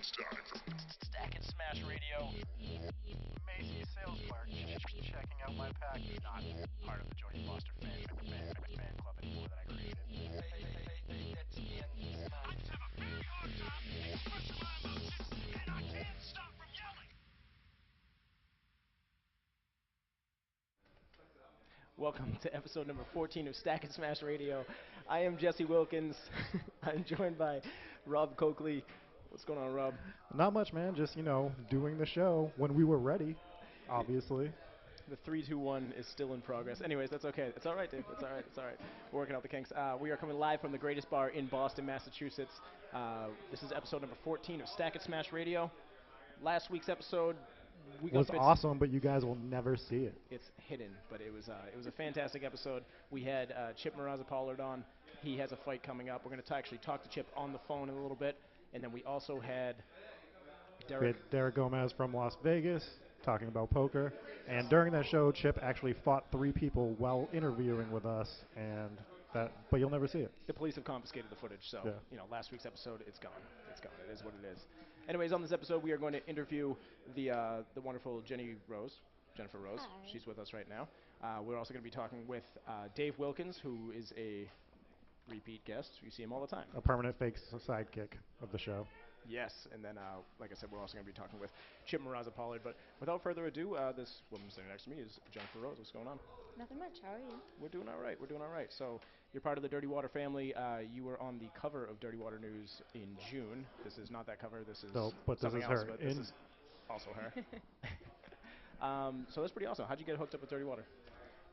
Stack and Smash Radio. Macy's sales clerk checking out my package. Not part of the Jody Foster fan club anymore that I created. I just have a very hard time expressing my emotions, and I can't stop from yelling. Welcome to episode number 14 of Stack and Smash Radio. I am Jesse Wilkins. I'm joined by Rob Coakley. What's going on, Rob? Not much, man. Just, doing the show when we were ready, obviously. The 3-2-1 is still in progress. Anyways, that's okay. It's all right, Dave. It's all right. It's all right. We're working out the kinks. We are coming live from the greatest bar in Boston, Massachusetts. This is episode number 14 of Stack and Smash Radio. Last week's episode, we got was bits. awesome, but you guys will never see it. It's hidden, but it was a fantastic episode. We had Chip Maraza Pollard on. He has a fight coming up. We're going to actually talk to Chip on the phone in a little bit. And then we also had Derek. We had Derek Gomez from Las Vegas talking about poker. And during that show, Chip actually fought 3 people while interviewing with us, but you'll never see it. The police have confiscated the footage, so last week's episode, it's gone. It's gone. It is what it is. Anyways, on this episode, we are going to interview the wonderful Jennifer Rose. Hi. She's with us right now. We're also going to be talking with Dave Wilkins, who is a repeat guest. You see him all the time. A permanent fake sidekick of the show. Yes, and then, like I said, we're also going to be talking with Chip Maraza Pollard. But without further ado, this woman sitting next to me is Jennifer Rose. What's going on? Nothing much. How are you? We're doing all right. We're doing all right. So you're part of the Dirty Water family. You were on the cover of Dirty Water News in June. This is not that cover. This is something else, but this is also her. So that's pretty awesome. How'd you get hooked up with Dirty Water?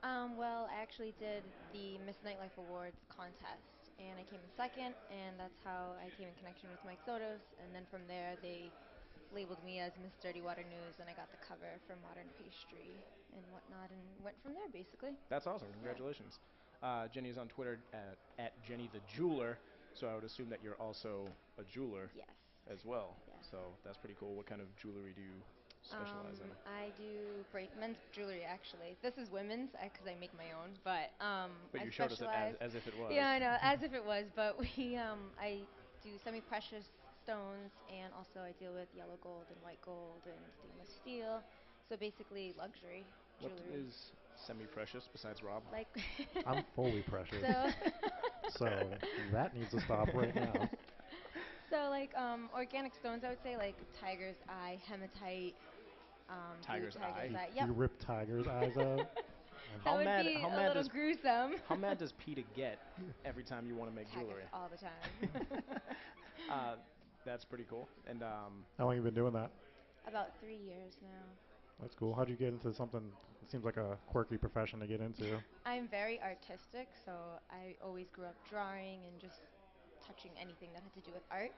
Well, I actually did the Miss Nightlife Awards contest, and I came in second, and that's how I came in connection with Mike Sotos, and then from there they labeled me as Miss Dirty Water News, and I got the cover for Modern Pastry and whatnot, and went from there, basically. That's awesome. Congratulations. Jenny is on Twitter at Jenny the Jeweler, so I would assume that you're also a jeweler Yes. as well. Yes. So that's pretty cool. What kind of jewelry do you specialize in? I do men's jewelry, actually. This is women's, because I make my own, but But I you showed us it specialize. as if it was. Yeah, I know, as if it was, but I do semi-precious stones, and also I deal with yellow gold and white gold and stainless steel, so basically luxury jewelry. What is semi-precious besides Rob? Like I'm fully precious. So that needs to stop right now. So like organic stones, I would say, like tiger's eye, hematite. Tiger's eye? Yep. You rip tiger's eyes out? That would be a little gruesome. How mad does PETA get every time you want to make Attack jewelry? us all the time. That's pretty cool. And How long have you been doing that? About 3 years now. That's cool. How'd you get into something that seems like a quirky profession to get into? I'm very artistic, so I always grew up drawing and just touching anything that had to do with art.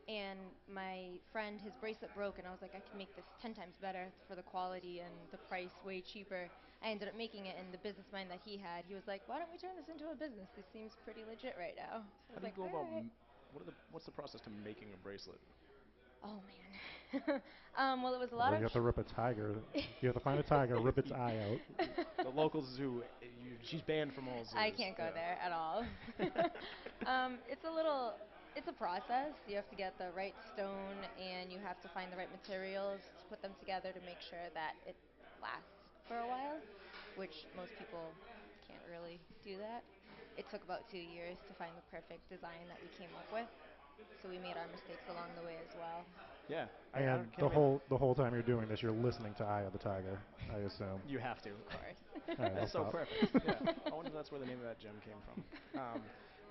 And my friend, his bracelet broke, and I was like, I can make this 10 times better for the quality and the price way cheaper. I ended up making it in the business mind that he had. He was like, why don't we turn this into a business? This seems pretty legit right now. So how do you go about, what's the process to making a bracelet? Oh, man. Well, it was a lot You have to rip a tiger. You have to find a tiger, rip its eye out. The local zoo, she's banned from all zoos. I can't go there at all. It's a process. You have to get the right stone, and you have to find the right materials to put them together to make sure that it lasts for a while, which most people can't really do that. It took about 2 years to find the perfect design that we came up with. So we made our mistakes along the way as well. Yeah. And the whole time you're doing this, you're listening to Eye of the Tiger, I assume. You have to. Of course. Right, that's so perfect. Yeah. I wonder if that's where the name of that gem came from.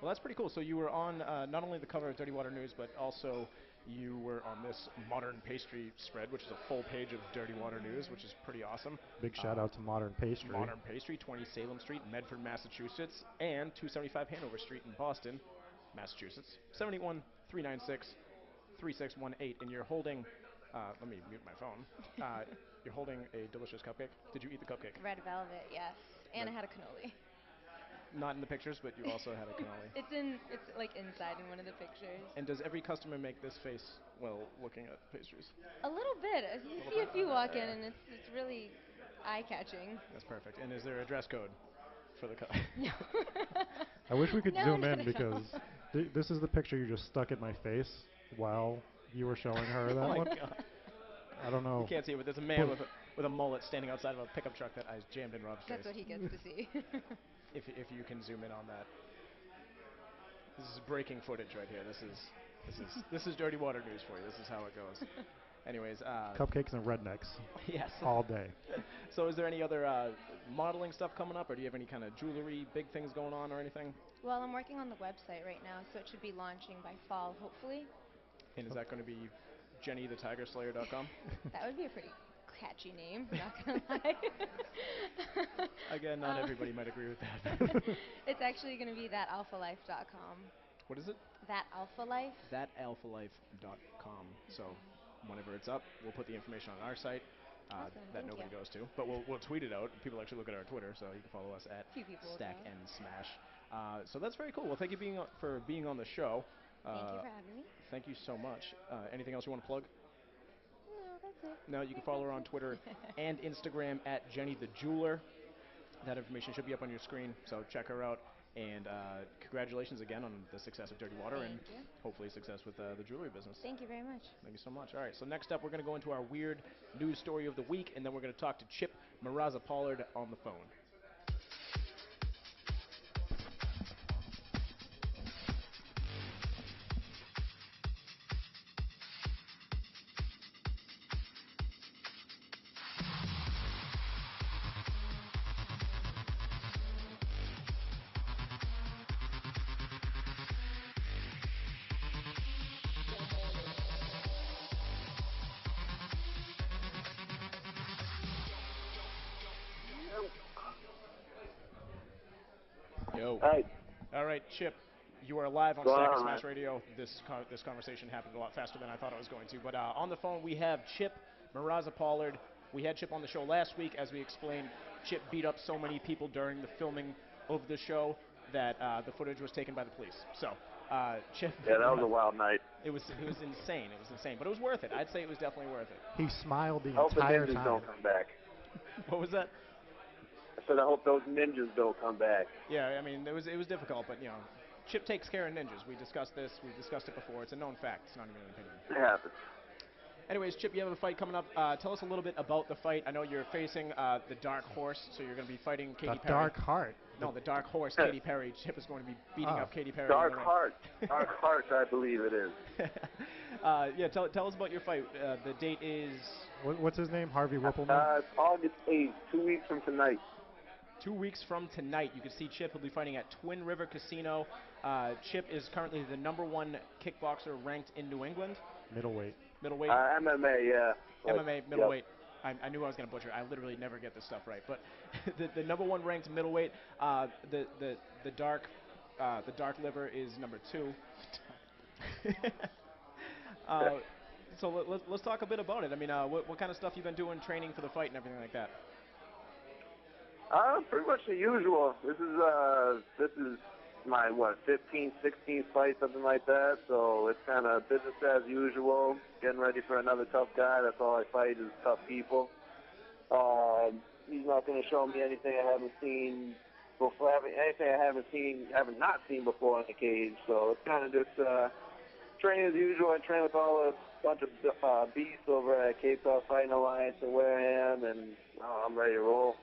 Well, that's pretty cool. So you were on not only the cover of Dirty Water News, but also you were on this Modern Pastry spread, which is a full page of Dirty Water News, which is pretty awesome. Big shout out to Modern Pastry. Modern Pastry, 20 Salem Street, Medford, Massachusetts, and 275 Hanover Street in Boston, Massachusetts. 781-396-3618. And you're holding, let me mute my phone. You're holding a delicious cupcake. Did you eat the cupcake? Red velvet, yes. And I had a cannoli. Not in the pictures, but you also had a cannoli. It's like inside in one of the pictures. And does every customer make this face while looking at pastries? A little bit. You see a few walk in, and it's really eye-catching. That's perfect. And is there a dress code for the No. I wish we could No, zoom not in at because this is the picture you just stuck in my face while you were showing her that Oh my one. god. I don't know. You can't see it, but there's a man But- with a mullet standing outside of a pickup truck that I jammed in Rob's That's face. what he gets to see. If you can zoom in on that. This is breaking footage right here. This is Dirty Water news for you. This is how it goes. Anyways, Cupcakes and rednecks yes. all day. So is there any other modeling stuff coming up, or do you have any kind of jewelry, big things going on or anything? Well, I'm working on the website right now, so it should be launching by fall, hopefully. And is that going to be JennyTheTigerSlayer.com? That would be a pretty catchy name, not gonna lie. Again, not Um, everybody might agree with that. It's actually gonna be thatalphalife.com. What is it? Thatalphalife. Thatalphalife.com. So whenever it's up, we'll put the information on our site Awesome, that thank nobody you. goes to. But we'll tweet it out. People actually look at our Twitter, so you can follow us at Few people will Stack go. and Smash. So that's very cool. Well, thank you for being on the show. Thank you for having me. Thank you so much. Anything else you want to plug? No, that's it. No, you can follow her on Twitter and Instagram at Jenny the Jeweler. That information should be up on your screen, so check her out. And congratulations again on the success of Dirty Water, and Thank you. hopefully success with the jewelry business. Thank you very much. Thank you so much. All right, so next up, we're going to go into our weird news story of the week, and then we're going to talk to Chip Maraza Pollard on the phone. Yo. Hi. All right, Chip, you are live on Go Stack on, and Smash man. Radio. This conversation happened a lot faster than I thought it was going to. But on the phone, we have Chip Maraza Pollard. We had Chip on the show last week. As we explained, Chip beat up so many people during the filming of the show that the footage was taken by the police. So, Chip. Yeah, that was a wild night. It was insane. It was insane, but it was worth it. I'd say it was definitely worth it. He smiled the I hope the entire ninjas time. don't come back. What was that? I said I hope those ninjas don't come back. Yeah, I mean, it was difficult, but Chip takes care of ninjas. We discussed this. We've discussed it before. It's a known fact. It's not even an opinion. It happens. Anyways, Chip, you have a fight coming up. Tell us a little bit about the fight. I know you're facing the Dark Horse, so you're going to be fighting Katy The Perry. Dark Heart. No, the Dark Horse, Katy Perry. Chip is going to be beating Oh. up Katy Perry. Dark in the ring. Heart. Dark Heart, I believe it is. Yeah, tell us about your fight. The date is What's his name? Harvey Whippleman? It's August 8th, 2 weeks from tonight. 2 weeks from tonight. You can see Chip. He'll be fighting at Twin River Casino. Chip is currently the #1 kickboxer ranked in New England. Middleweight. Middleweight. MMA, yeah. MMA, Yep. middleweight. I knew I was going to butcher it. I literally never get this stuff right. But the #1 ranked middleweight, the dark liver is #2. So let's talk a bit about it. I mean, what kind of stuff you've been doing, training for the fight and everything like that? Pretty much the usual. This is my 15th, 16th fight, something like that. So it's kind of business as usual. Getting ready for another tough guy. That's all I fight is tough people. He's not going to show me anything I haven't seen before. Anything I haven't not seen before in the cage. So it's kind of just training as usual. I train with all a bunch of beasts over at Cape Cod Fighting Alliance in Wareham, and I'm ready to roll.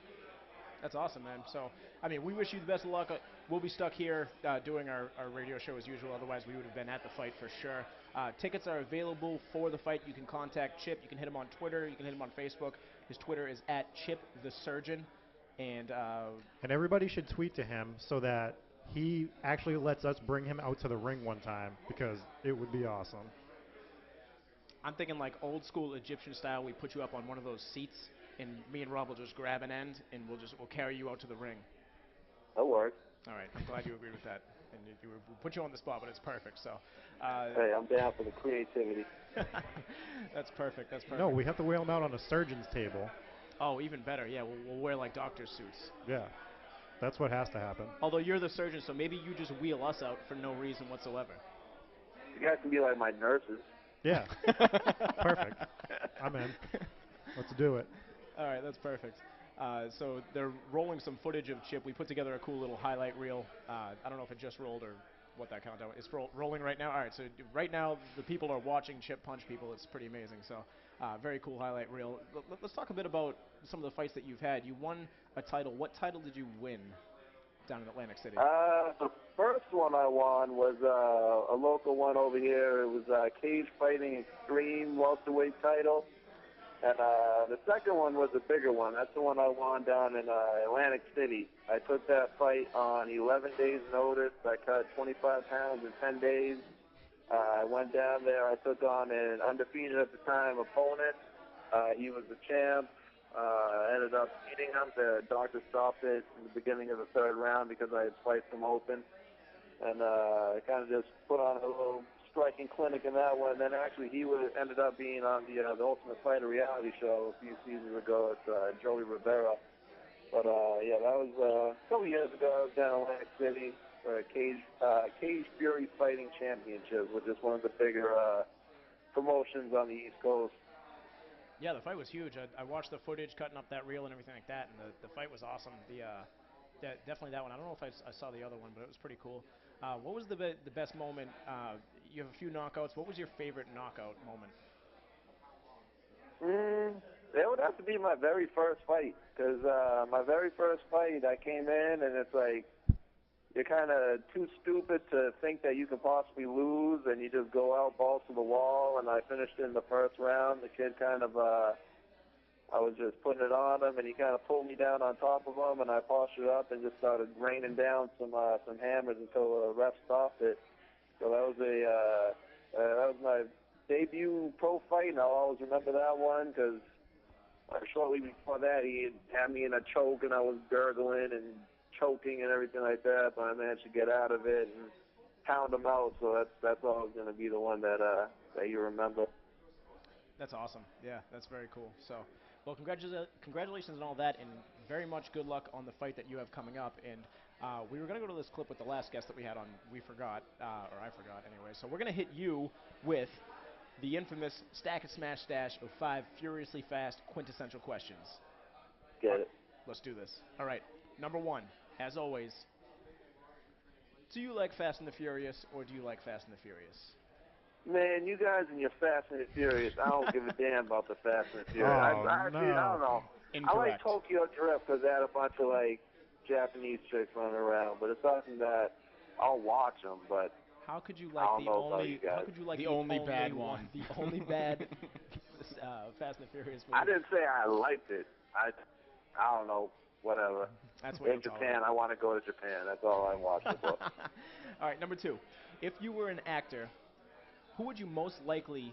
That's awesome, man. So, I mean, we wish you the best of luck. We'll be stuck here doing our radio show as usual. Otherwise, we would have been at the fight for sure. Tickets are available for the fight. You can contact Chip. You can hit him on Twitter. You can hit him on Facebook. His Twitter is @ChipTheSurgeon. And everybody should tweet to him so that he actually lets us bring him out to the ring one time, because it would be awesome. I'm thinking like old school Egyptian style. We put you up on one of those seats, and me and Rob will just grab an end, and we'll carry you out to the ring. That works. All right, I'm glad you agreed with that. And we'll put you on the spot, but it's perfect. So. Hey, I'm down for the creativity. That's perfect. That's perfect. No, we have to wheel him out on a surgeon's table. Oh, even better. Yeah, we'll wear like doctor suits. Yeah, that's what has to happen. Although you're the surgeon, so maybe you just wheel us out for no reason whatsoever. You guys can be like my nurses. Yeah, perfect. I'm in. Let's do it. All right, that's perfect. So they're rolling some footage of Chip. We put together a cool little highlight reel. I don't know if it just rolled or what that countdown is rolling right now. All right, so right now the people are watching Chip punch people. It's pretty amazing. So very cool highlight reel. Let's talk a bit about some of the fights that you've had. You won a title. What title did you win down in Atlantic City? The first one I won was a local one over here. It was Cage Fighting Extreme welterweight title. And the second one was a bigger one. That's the one I won down in Atlantic City. I took that fight on 11 days' notice. I cut 25 pounds in 10 days. I went down there. I took on an undefeated at the time opponent. He was the champ. Ended up beating him. The doctor stopped it in the beginning of the third round because I had spiked him open. And I kind of just put on a little striking clinic in that one. And then actually he ended up being on the Ultimate Fighter reality show a few seasons ago. It's Joey Rivera. But yeah, that was a couple years ago. I was down in Atlantic City for a Cage Fury Fighting Championship, which is one of the bigger promotions on the East Coast. Yeah, the fight was huge. I watched the footage, cutting up that reel and everything like that, and the fight was awesome. Definitely that one. I don't know if I saw the other one, but it was pretty cool. What was the best moment? You have a few knockouts. What was your favorite knockout moment? It would have to be my very first fight, because my very first fight, I came in, and it's like, you're kind of too stupid to think that you can possibly lose, and you just go out balls to the wall, and I finished in the first round. The kid kind of, I was just putting it on him, and he kind of pulled me down on top of him, and I postured up and just started raining down some hammers until the ref stopped it. So that was my debut pro fight, and I'll always remember that one, because shortly before that, he had me in a choke, and I was gurgling and choking and everything like that, but I managed to get out of it and pound him out. So that's always going to be the one that you remember. That's awesome. Yeah, that's very cool. So, well, congratulations on all that, and very much good luck on the fight that you have coming up. And we were going to go to this clip with the last guest that we had on. We forgot, or I forgot anyway. So we're going to hit you with the infamous Stack and Smash stash of 5 furiously fast quintessential questions. Get it. Let's do this. All right. Number 1, as always, do you like Fast and the Furious, or do you like Fast and the Furious? Man, you guys and your Fast and the Furious, I don't give a damn about the Fast and the Furious. Oh, I don't know. Incorrect. I like Tokyo Drift because they had a bunch of, like, Japanese chicks running around, but it's something that I'll watch them, but how could you I like don't the know about only? you guys. How could you like The the only bad one? The only bad Fast and the Furious movie? I didn't say I liked it. I don't know, whatever. That's what In you're talking Japan, about. I want to go to Japan. That's all I watch about. All right, number 2. If you were an actor, who would you most likely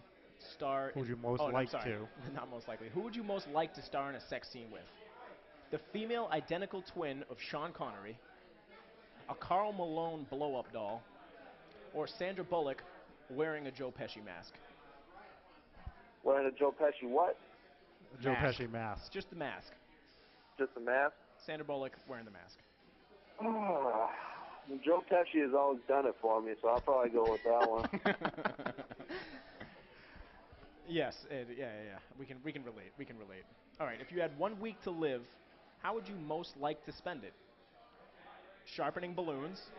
star? Who would you most no, like sorry. to? Not most likely. Who would you most like to star in a sex scene with? The female identical twin of Sean Connery, a Karl Malone blow-up doll, or Sandra Bullock wearing a Joe Pesci mask? Wearing a Joe Pesci what? Joe Mask. Pesci mask. Just the mask. Just a mask? Sandra Bullock wearing the mask. Joe Pesci has always done it for me, so I'll probably go with that one. Yes, yeah. We can relate. We can relate. All right, if you had 1 week to live, how would you most like to spend it? Sharpening balloons,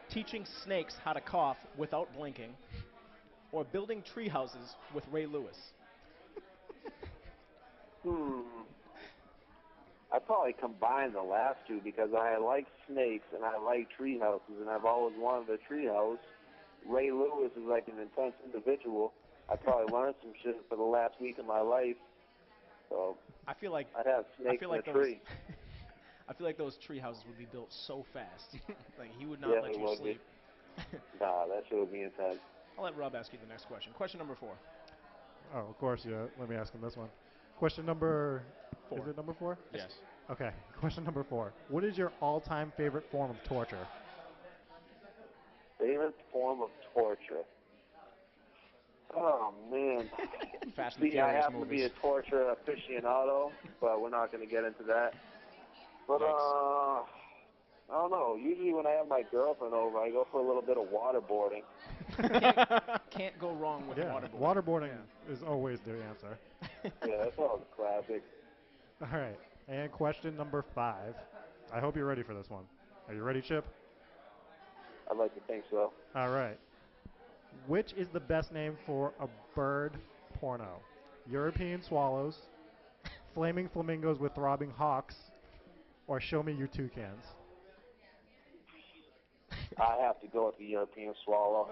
teaching snakes how to cough without blinking, or building tree houses with Ray Lewis? I'd probably combine the last two because I like snakes and I like tree houses, and I've always wanted a tree house. Ray Lewis is like an intense individual. I probably learned some shit for the last week of my life. So I feel like I'd have snakes in a tree. I feel like those tree houses would be built so fast. Like he would not Yeah, let they you would sleep. Nah, that shit would be intense. I'll let Rob ask you the next question. Question number 4. Oh, of course, yeah. Let me ask him this one. Question number 4. Is it number 4? Yes. Okay. Question number 4. What is your all-time favorite form of torture? Favorite form of torture? Oh, man. Fast and See, I Furious happen to be movies. a torture aficionado, but we're not going to get into that. But, Yikes. I don't know. Usually when I have my girlfriend over, I go for a little bit of waterboarding. Can't go wrong with Yeah, waterboarding. waterboarding is always the answer. Yeah, that's all classic. All right. And question number 5. I hope you're ready for this one. Are you ready, Chip? I'd like to think so. All right. Which is the best name for a bird porno? European swallows, flaming flamingos with throbbing hawks, or show me your toucans? I have to go with the European swallow.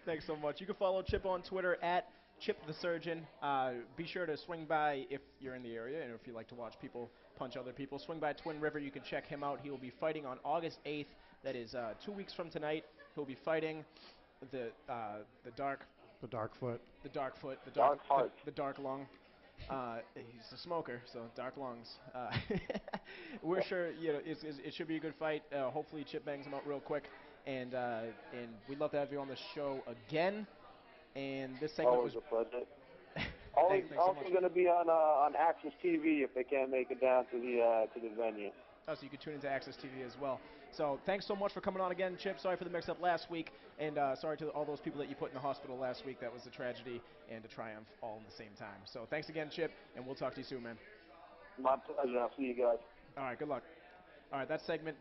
Thanks so much. You can follow Chip on Twitter at Chip the Surgeon. Be sure to swing by if you're in the area and if you like to watch people punch other people. Swing by Twin River. You can check him out. He will be fighting on August 8th. That is 2 weeks from tonight. He'll be fighting the dark, The Darkfoot. the dark foot, Dark heart. the dark lung. He's a smoker, so dark lungs. We're sure it should be a good fight. Hopefully, Chip bangs him out real quick, and we'd love to have you on the show again. And this segment Always was a pleasure. thanks so Also much. going to be on Access TV if they can't make it down to the venue. Oh, so you can tune into Access TV as well. So thanks so much for coming on again, Chip. Sorry for the mix-up last week, and sorry to all those people that you put in the hospital last week. That was a tragedy and a triumph all in the same time. So thanks again, Chip, and we'll talk to you soon, man. My pleasure. I'll see you guys. All right, good luck. All right, that segment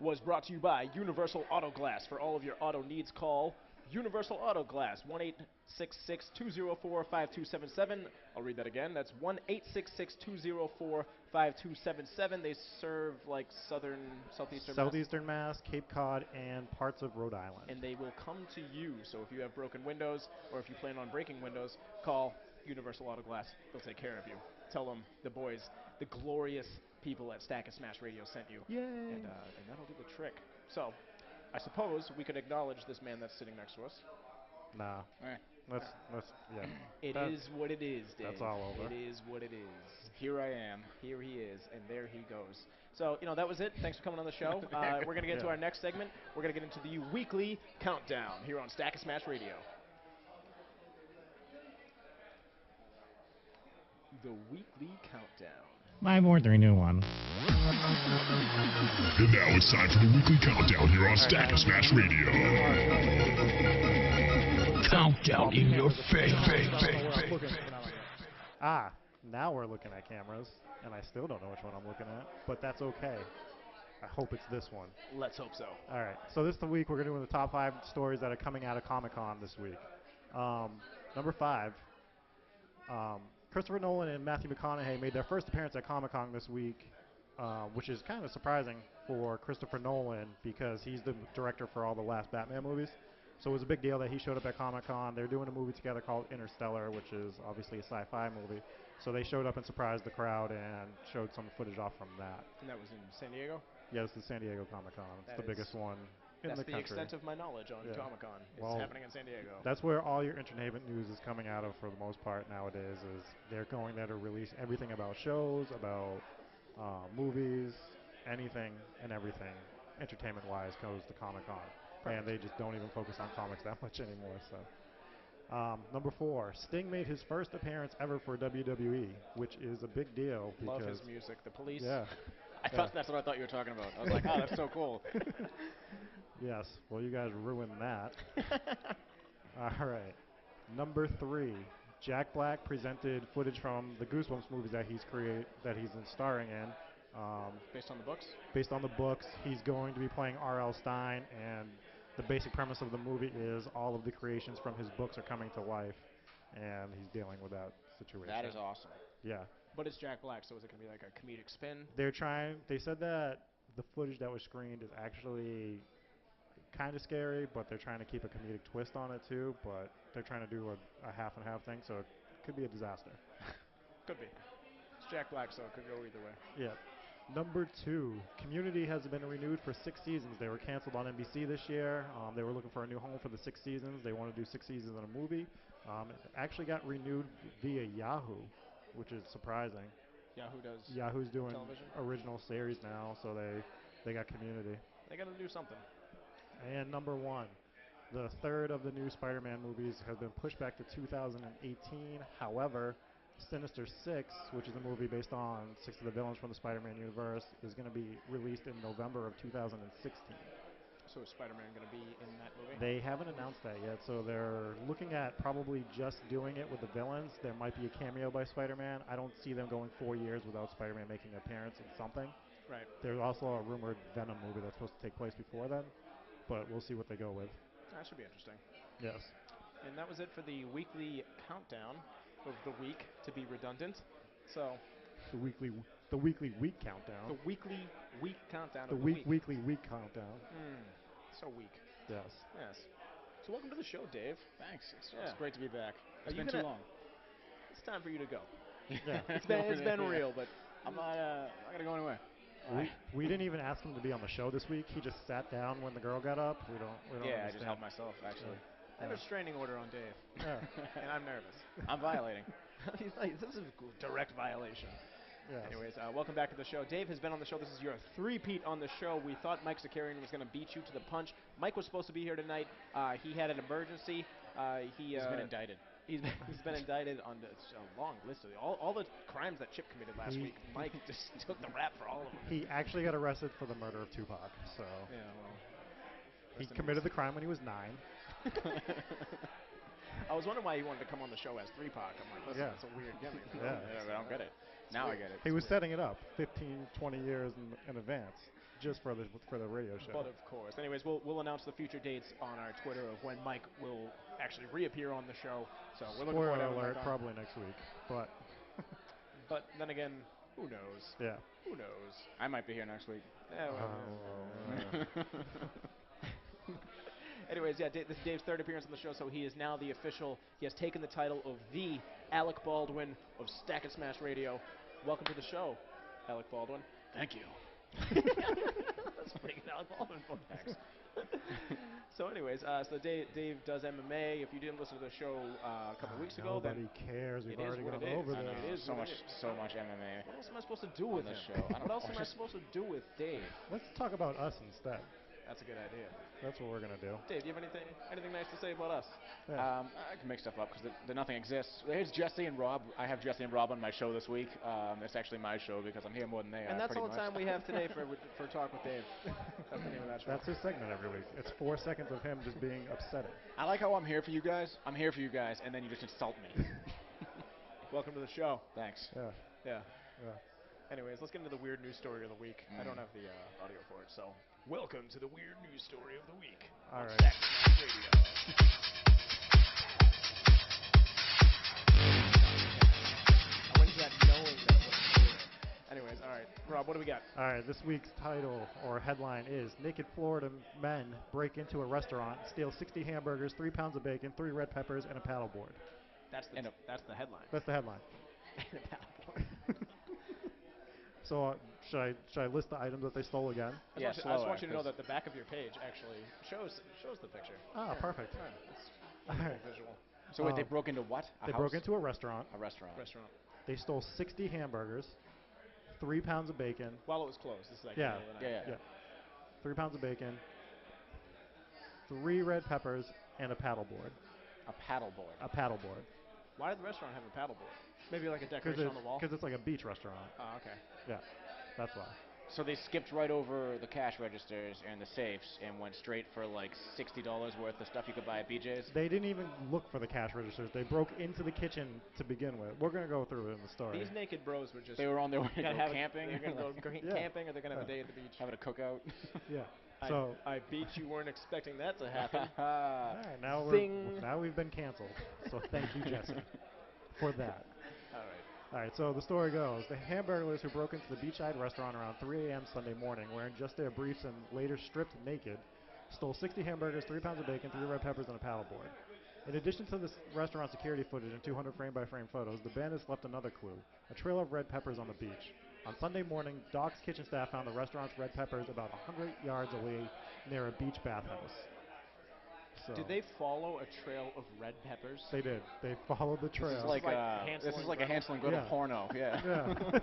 was brought to you by Universal Auto Glass. For all of your auto needs, call Universal Auto Glass, 1-866-204-5277. I'll read that again. That's 1-866-204-5277. They serve like Southeastern Mass, Cape Cod, and parts of Rhode Island. and they will come to you. So if you have broken windows or if you plan on breaking windows, call Universal Auto Glass. They'll take care of you. Tell them the boys, the glorious people at Stack and Smash Radio sent you. Yay! And that'll do the trick. So I suppose we could acknowledge this man that's sitting next to us. Nah. Let's yeah. It That- is what it is, Dave. That's all over. It is what it is. Here I am. Here he is, and there he goes. So, that was it. Thanks for coming on the show. We're going to get into Yeah. our next segment. We're going to get into the weekly countdown here on Stack and Smash Radio. The weekly countdown. 5, 4, 3, 2, 1. And now it's time for the weekly countdown here on Stack and Smash Radio. Countdown in your face. Now we're looking at cameras, and I still don't know which one I'm looking at, but that's okay. I hope it's this one. Let's hope so. All right, so this is the week we're going to do the top 5 stories that are coming out of Comic-Con this week. Number 5, Christopher Nolan and Matthew McConaughey made their first appearance at Comic-Con this week, which is kind of surprising for Christopher Nolan because he's the director for all the last Batman movies. So it was a big deal that he showed up at Comic-Con. They're doing a movie together called Interstellar, which is obviously a sci-fi movie. So they showed up and surprised the crowd and showed some footage off from that. And that was in San Diego? Yeah, it's the San Diego Comic-Con. It's That the is- biggest one in That's the the country. extent of my knowledge on Yeah. Comic-Con. It's Well, happening in San Diego. That's where all your entertainment news is coming out of for the most part nowadays. Is they're going there to release everything about shows, about movies, anything and everything entertainment-wise goes to Comic-Con, and they just don't even focus on comics that much anymore. So, number 4, Sting made his first appearance ever for WWE, which is a big deal because Love his music. The Police. yeah, That's what I thought you were talking about. I was like, oh, that's so cool. yes. Well, you guys ruined that. All right. Number 3, Jack Black presented footage from the Goosebumps movies that he's starring in. Based on the books? Based on the books, he's going to be playing R.L. Stein, and the basic premise of the movie is all of the creations from his books are coming to life, and he's dealing with that situation. That is awesome. Yeah. But it's Jack Black, so is it going to be like a comedic spin? They said that the footage that was screened is actually kind of scary, but they're trying to keep a comedic twist on it too, but they're trying to do a half and half thing, so it could be a disaster. Could be. It's Jack Black, so it could go either way. Yeah. Number 2, Community has been renewed for 6 seasons. They were canceled on NBC this year. They were looking for a new home for the 6 seasons. They want to do 6 seasons in a movie. It actually got renewed via Yahoo, which is surprising. Yahoo does. Yahoo's doing television? original series now, so they got Community. They got to do something. And number 1, the third of the new Spider-Man movies has been pushed back to 2018. However, Sinister Six, which is a movie based on 6 of the villains from the Spider-Man universe, is going to be released in November of 2016. So is Spider-Man going to be in that movie? They haven't announced that yet, so they're looking at probably just doing it with the villains. There might be a cameo by Spider-Man. I don't see them going 4 years without Spider-Man making an appearance in something. Right. There's also a rumored Venom movie that's supposed to take place before then, but we'll see what they go with. That should be interesting. Yes. And that was it for the weekly countdown of the week, to be redundant. So, The weekly week countdown. the weekly week countdown The of the week. weekly week countdown. So weak. Yes. Yes. So welcome to the show, Dave. Thanks. It's Yeah. great to be back. Are It's you been too gonna- long. It's time for you to go. Yeah. It's been real, but I'm not gonna go anywhere. We didn't even ask him to be on the show this week. He just sat down when the girl got up. We don't Yeah, I understand. just helped myself actually. I have a restraining order on Dave, Yeah. and I'm nervous. I'm violating. He's like, this is a direct violation. Yes. Anyways, welcome back to the show. Dave has been on the show. This is your three-peat on the show. We thought Mike Zakarian was going to beat you to the punch. Mike was supposed to be here tonight. He had an emergency. He's been indicted. He's been indicted on a long list of all the crimes that Chip committed last week. Mike just took the rap for all of them. He actually got arrested for the murder of Tupac. So Yeah, well. he rest in committed peace. the crime when he was 9. I was wondering why he wanted to come on the show as 3-Pac. I'm like, listen, Yeah. that's a weird gimmick. Yeah. Yeah, but I don't get it. Now I get it. He was setting it up 15, 20 years in advance just for the radio show. But of course. Anyways, we'll announce the future dates on our Twitter of when Mike will actually reappear on the show. So we're looking forward Spoiler to having alert, Mike on. probably next week. But But then again, who knows? yeah. Who knows? I might be here next week. Yeah, well, Anyways, yeah, this is Dave's third appearance on the show, so he is now the official. He has taken the title of the Alec Baldwin of Stack and Smash Radio. Welcome to the show, Alec Baldwin. Thank you. That's pretty good, Alec Baldwin. Thanks. So, anyways, so Dave does MMA. If you didn't listen to the show a couple weeks ago, Nobody then cares. We've it is already what gone it is. over I know, this. it is so what much, it is. so much MMA. What else am I supposed to do with this him? show. I don't What else know, am I just- supposed to do with Dave? Let's talk about us instead. That's a good idea. That's what we're gonna do. Dave, do you have anything nice to say about us? Yeah. I can make stuff up because nothing exists. There's Jesse and Rob. I have Jesse and Rob on my show this week. It's actually my show because I'm here more than they are. And that's pretty all the much. time we have today for Talk with Dave. That's the name of that show. That's his segment every week. It's 4 seconds of him just being upsetting. I like how I'm here for you guys. I'm here for you guys, and then you just insult me. Welcome to the show. Thanks. Yeah. Yeah. Yeah. Anyways, let's get into the weird news story of the week. I don't have the audio for it, so welcome to the weird news story of the week. All on right. Stack Smash Radio. I went into that knowing that it wasn't clear. Anyways, all right, Rob, what do we got? All right, this week's title or headline is Naked Florida Men Break into a Restaurant, Steal 60 Hamburgers, 3 pounds of bacon, 3 red peppers, and a paddleboard. That's the headline. That's the headline. And a paddleboard. So should I list the items that they stole again? I Yeah, just want slower, you to know 'cause- that the back of your page actually shows the picture. Ah, perfect. Yeah, it's All right. visual. So wait, they Um, broke into what? A They house? broke into a restaurant. a restaurant. Restaurant. They stole 60 hamburgers, 3 pounds of bacon. While it was closed. This is like Yeah. the middle of the night. Yeah. Yeah. 3 pounds of bacon, 3 red peppers, and a paddleboard. A paddleboard. A paddleboard. Why did the restaurant have a paddleboard? Maybe like a decoration on the wall? Because it's like a beach restaurant. Oh, okay. Yeah, that's why. So they skipped right over the cash registers and the safes and went straight for like $60 worth of stuff you could buy at BJ's. They didn't even look for the cash registers. They broke into the kitchen to begin with. We're going to go through it in the story. These naked bros were just. They were on their way to gonna go have camping. They're gonna go Yeah. camping, or they're gonna have a day at the beach. having a cookout. Yeah. I, So I beat you. Weren't expecting that to happen. all right, now Zing. now we've been canceled. So thank you, Jesse, for that. All right. All right, so the story goes. The Hamburglers who broke into the beachside restaurant around 3 a.m. Sunday morning, wearing just their briefs and later stripped naked, stole 60 hamburgers, 3 pounds of bacon, 3 red peppers, and a paddleboard. In addition to this restaurant security footage and 200 frame-by-frame photos, the bandits left another clue, a trail of red peppers on the beach. On Sunday morning, Doc's kitchen staff found the restaurant's red peppers about 100 yards away near a beach bathhouse. So Did they follow a trail of red peppers? They did. They followed the trail. This is like, Hansel this is and like a Gretel. Hansel and Gretel Yeah. porno. Yeah. Yeah.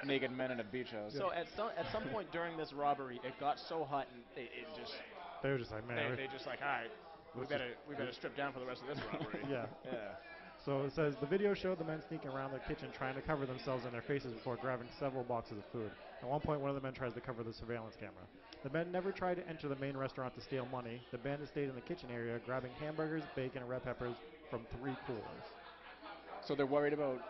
Naked men in a beach house. So at some point during this robbery, it got so hot and it just They were just like, man. they just like, all right, we better strip down for the rest of this robbery. Yeah. Yeah. So it says the video showed the men sneaking around the kitchen trying to cover themselves and their faces before grabbing several boxes of food. At one point, one of the men tries to cover the surveillance camera. The men never tried to enter the main restaurant to steal money. The bandits stayed in the kitchen area, grabbing hamburgers, bacon, and red peppers from 3 coolers. So they're worried about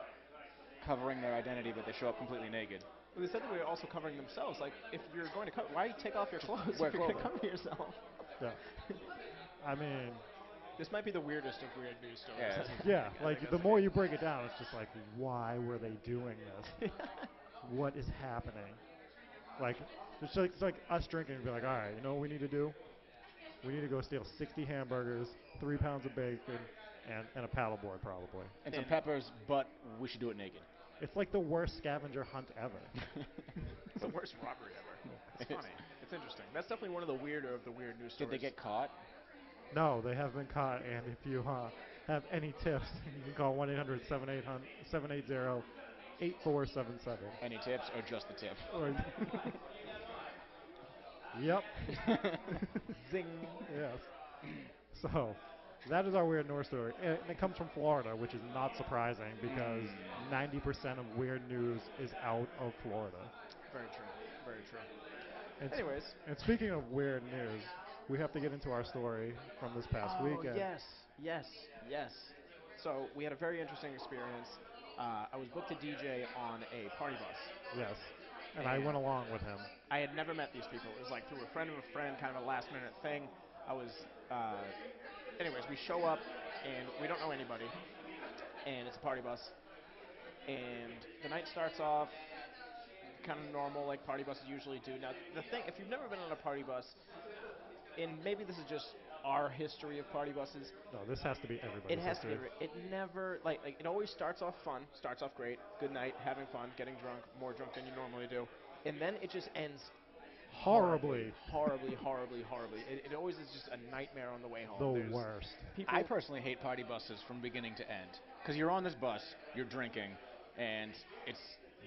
covering their identity, but they show up completely naked. Well, they said they were also covering themselves. Like, if you're going to cover, why take off your clothes wear if you're going to clothing. cover yourself? Yeah. I mean, This might be the weirdest of weird news stories. Yeah, this is- yeah, I like think the that's more okay. you break it down, it's just like, why were they doing this? What is happening? Like, it's like us drinking and be like, all right, you know what we need to do? We need to go steal 60 hamburgers, 3 pounds of bacon, and a paddleboard probably. And some peppers, but we should do it naked. It's like the worst scavenger hunt ever. It's the worst robbery ever. It's funny. It's interesting. That's definitely one of the weirder of the weird news Did stories. they get caught? No, they have been caught, and if you have any tips, you can call 1-800-780-8477. Any tips or just the tip? Or yep. Zing. Yes. So, that is our weird North story. And it comes from Florida, which is not surprising because 90% of weird news is out of Florida. Very true. Very true. And s- Anyways. And speaking of weird news, we have to get into our story from this past weekend. Yes. So, we had a very interesting experience. I was booked to DJ on a party bus. Yes. And I went along with him. I had never met these people. It was like through a friend of a friend, kind of a last minute thing. I was, anyways, we show up and we don't know anybody, and it's a party bus. And the night starts off kind of normal, like party buses usually do. Now, the thing, if you've never been on a party bus, and maybe this is just our history of party buses, No, this has to be everybody's it has to be. history. It never like it always starts off fun, starts off great, good night, having fun, getting drunk, more drunk than you normally do, and then it just ends Horribly. horribly. It always is just a nightmare on the way home. The There's worst. People, I personally hate party buses from beginning to end. Because you're on this bus, you're drinking, and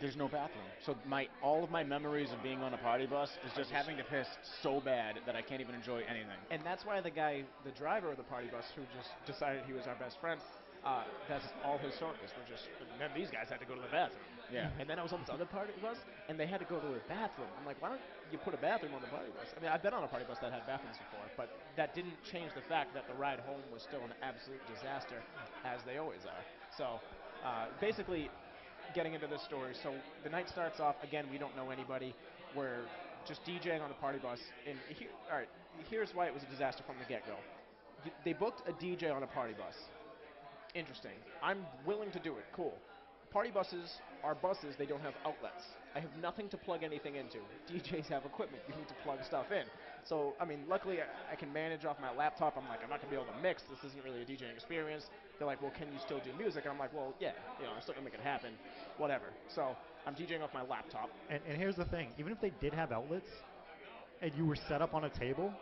there's no bathroom. So all of my memories of being on a party bus is just having to piss so bad that I can't even enjoy anything. and that's why the driver of the party bus, who just decided he was our best friend, that's all his stories were just, man, these guys had to go to the bathroom. Yeah. And then I was on this other party bus, and they had to go to a bathroom. I'm like, why don't you put a bathroom on the party bus? I mean, I've been on a party bus that had bathrooms before, but that didn't change the fact that the ride home was still an absolute disaster, as they always are. So, basically, getting into this story, so the night starts off, again, we don't know anybody. We're just DJing on a party bus, and all right, here's why it was a disaster from the get-go. They booked a DJ on a party bus. Interesting. I'm willing to do it. Cool. Party buses are buses. They don't have outlets. I have nothing to plug anything into. DJs have equipment. You need to plug stuff in. So, I mean, luckily I can manage off my laptop. I'm like, I'm not going to be able to mix. This isn't really a DJing experience. They're like, well, can you still do music? And I'm like, well, yeah. I'm still going to make it happen. Whatever. So, I'm DJing off my laptop. And here's the thing. Even if they did have outlets and you were set up on a table,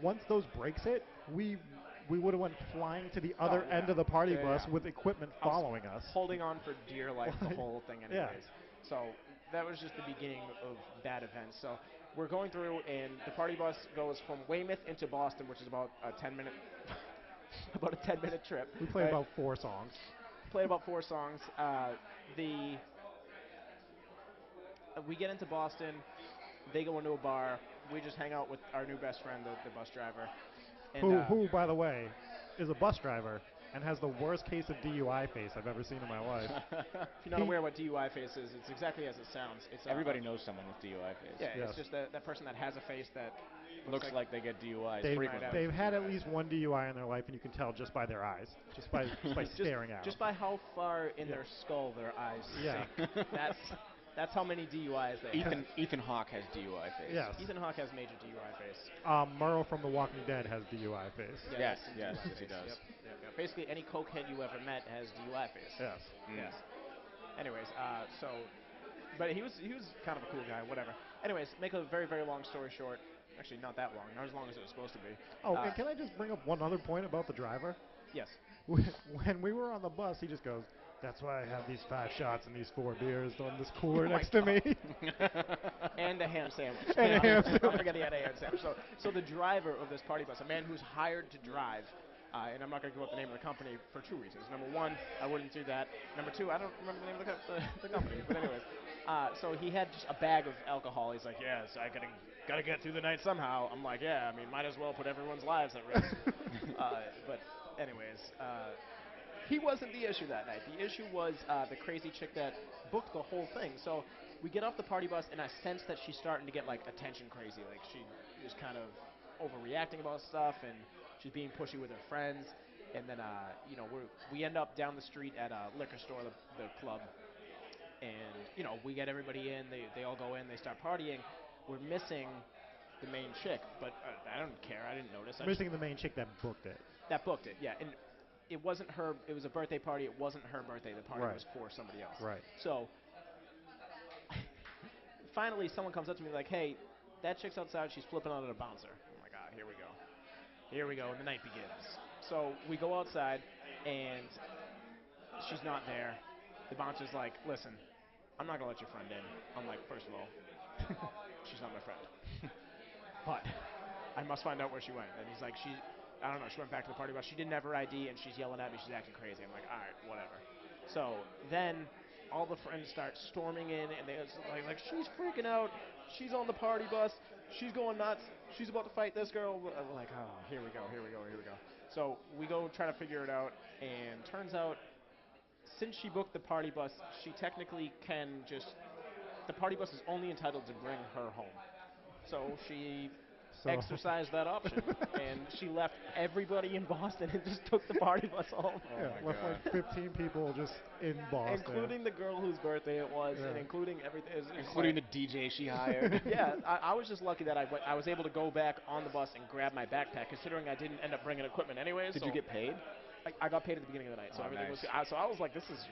once those breaks hit, we would have went flying to the other yeah. end of the party Yeah, bus yeah. with equipment I was following us. holding on for dear life the Like, whole thing yeah. anyways. So that was just the beginning of bad events. So we're going through, and the party bus goes from Weymouth into Boston, which is about a 10-minute about a 10-minute trip. We played right? about 4 songs. Played about 4 songs. We get into Boston. They go into a bar. We just hang out with our new best friend, the bus driver. And, Who, by the way, is a bus driver and has the worst case of DUI face I've ever seen in my life. if you're not aware what DUI face is, it's exactly as it sounds. It's Everybody knows someone with DUI face. Yeah, Yes. it's just that person that has a face that Looks like they get DUIs They've, frequently. they've had at least one DUI in their life, and you can tell just by their eyes, just by staring at just them. by how far in Yeah. their skull their eyes Yeah. sink. That's how many DUIs they have. Ethan Hawke has DUI face. Yes. Ethan Hawke has major DUI face. Murrow from The Walking Dead has DUI face. Yes, that's yes, DUI he face. does. Yep. Basically, any cokehead you ever met has DUI face. Yes. Yes. Anyways, but he was kind of a cool guy. Whatever. Anyways, make a very very long story short. Actually, not that long. Not as long as it was supposed to be. Oh, and can I just bring up one other point about the driver? Yes. When we were on the bus, he just goes, "That's why I have these 5 shots and these 4 beers on this cooler Oh my next to me." And a ham sandwich. And a ham Don't forget he had a ham sandwich. So the driver of this party bus, a man who's hired to drive, and I'm not going to go up the name of the company for 2 reasons. Number 1, I wouldn't do that. Number 2, I don't remember the name of the company. But anyways, so he had just a bag of alcohol. He's like, yes, I gotta get through the night somehow. I'm like, yeah, I mean, might as well put everyone's lives at risk. But anyways, he wasn't the issue that night. The issue was the crazy chick that booked the whole thing. So we get off the party bus, and I sense that she's starting to get like attention crazy. Like she is kind of overreacting about stuff, and she's being pushy with her friends. And then, you know, we end up down the street at a liquor store, the club, and you know, we get everybody in. They all go in. They start partying. We're missing the main chick, but I don't care. I didn't notice. Missing the main chick that booked it. That booked it, yeah. And it wasn't her. It was a birthday party. It wasn't her birthday. The party Right. was for somebody else. Right. So finally, someone comes up to me like, "Hey, that chick's outside. She's flipping out at a bouncer." I'm like, "Ah, here we go. Here we go. And the night begins." So we go outside, and she's not there. The bouncer's like, "Listen, I'm not gonna let your friend in." I'm like, "First of all, she's not my friend, but I must find out where she went." And he's like, I don't know, she went back to the party bus. She didn't have her ID, and she's yelling at me. She's acting crazy. I'm like, all right, whatever. So then all the friends start storming in, and they're like, she's freaking out. She's on the party bus. She's going nuts. She's about to fight this girl. We're like, oh, here we go. So we go try to figure it out, and turns out since she booked the party bus, she technically can just, the party bus is only entitled to bring her home. So she exercised that option, and she left everybody in Boston and just took the party bus home. Left like 15 people just in Boston. Including the girl whose birthday it was, and including everything. Including the DJ she hired. Yeah, I was just lucky that I was able to go back on the bus and grab my backpack, considering I didn't end up bringing equipment anyways. Did you get paid? I got paid at the beginning of the night, so everything was good. So I was like, this is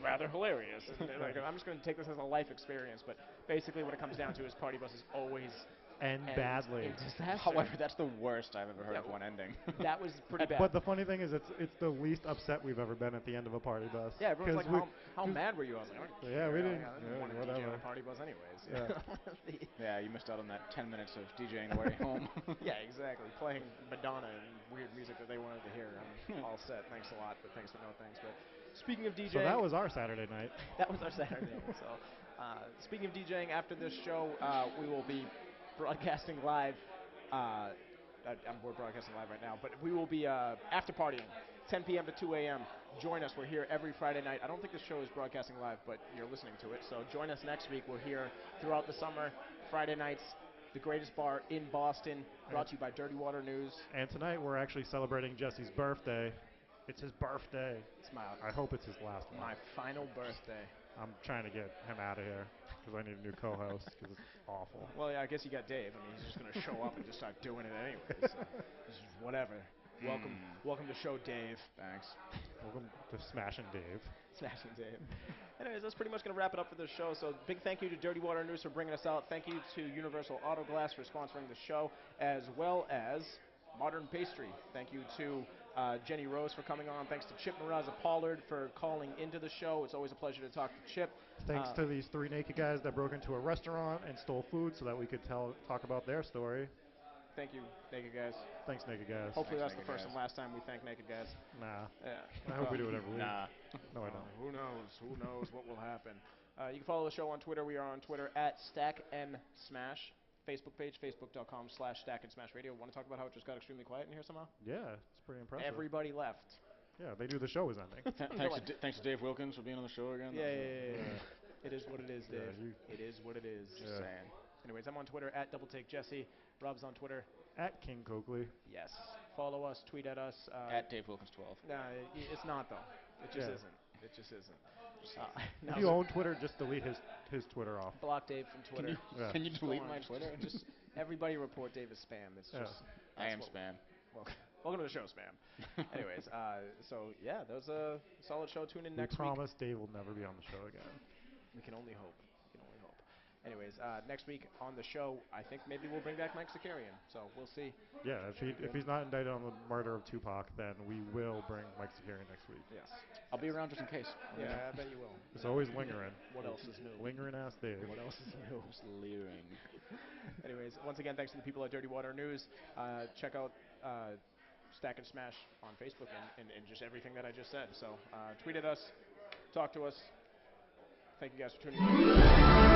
rather hilarious. And like, I'm just going to take this as a life experience. But basically, what it comes down to is party buses always end badly. in disaster. However, that's the worst I've ever heard of one ending. That was pretty bad. But the funny thing is, it's the least upset we've ever been at the end of a party bus. Yeah, everyone's like, how mad were you? I was like, we didn't. I didn't want to DJ on a party bus anyways. Yeah. Yeah, you missed out on that 10 minutes of DJing the way home. Yeah, exactly. Playing Madonna and weird music that they wanted to hear. I'm all set. Thanks a lot, but thanks for no thanks. But speaking of DJing, So that was our Saturday night. That was our Saturday night. So speaking of DJing, after this show, we will be broadcasting live. We're broadcasting live right now, but we will be after partying, 10 p.m. to 2 a.m. Join us. We're here every Friday night. I don't think the show is broadcasting live, but you're listening to it. So join us next week. We're here throughout the summer, Friday nights, the greatest bar in Boston, brought to you by Dirty Water News. And tonight we're actually celebrating Jesse's birthday. It's his birthday. I hope it's his last one. My final birthday. I'm trying to get him out of here because I need a new co-host because it's awful. Well, yeah, I guess you got Dave. I mean, he's just going to show up and just start doing it anyway. So just whatever. Welcome to show Dave. Thanks. Welcome to Smashing Dave. Smashing Dave. Anyways, that's pretty much going to wrap it up for this show. So big thank you to Dirty Water News for bringing us out. Thank you to Universal Auto Glass for sponsoring the show, as well as Modern Pastry. Thank you to Jenny Rose for coming on. Thanks to Chip Maraza Pollard for calling into the show. It's always a pleasure to talk to Chip. Thanks to these three naked guys that broke into a restaurant and stole food so that we could talk about their story. Thank you, Naked Guys. Thanks, Naked Guys. Hopefully Thanks, that's the first and last time we thank Naked Guys. Nah. Yeah. I hope we do it every week. Nah. No, I don't. Who knows? Who knows what will happen? You can follow the show on Twitter. We are on Twitter at Stack and Smash. Facebook page, facebook.com/Stack and Smash Radio. Want to talk about how it just got extremely quiet in here somehow? Yeah, it's pretty impressive. Everybody left. Yeah, they knew the show was ending. Thanks to Dave Wilkins for being on the show again. Yeah. It is what it is, Dave. Yeah, It is what it is. Just saying. Anyways, I'm on Twitter at DoubleTakeJesse. Rob's on Twitter. At King Coakley. Yes. Follow us. Tweet at us. At Dave Wilkins 12. Nah, it's not though. It just isn't. It just isn't. If you own Twitter, just delete his Twitter off. Block Dave from Twitter. Can you delete my Twitter? Just everybody report Dave as spam. It's just. I am spam. Welcome to the show, spam. Anyways, so yeah, that was a solid show. Tune in next week. We promise Dave will never be on the show again. We can only hope. Anyways, next week on the show, I think maybe we'll bring back Mike Zakarian. So we'll see. Yeah, if he's not indicted on the murder of Tupac, then we will bring Mike Zakarian next week. Yes. I'll be around just in case. Yeah, I bet you will. It's always lingering. What else is new? Lingering ass Dave. What else is new? Just leering. Anyways, once again, thanks to the people at Dirty Water News. Check out Stack and Smash on Facebook and just everything that I just said. So tweet at us, talk to us. Thank you guys for tuning in.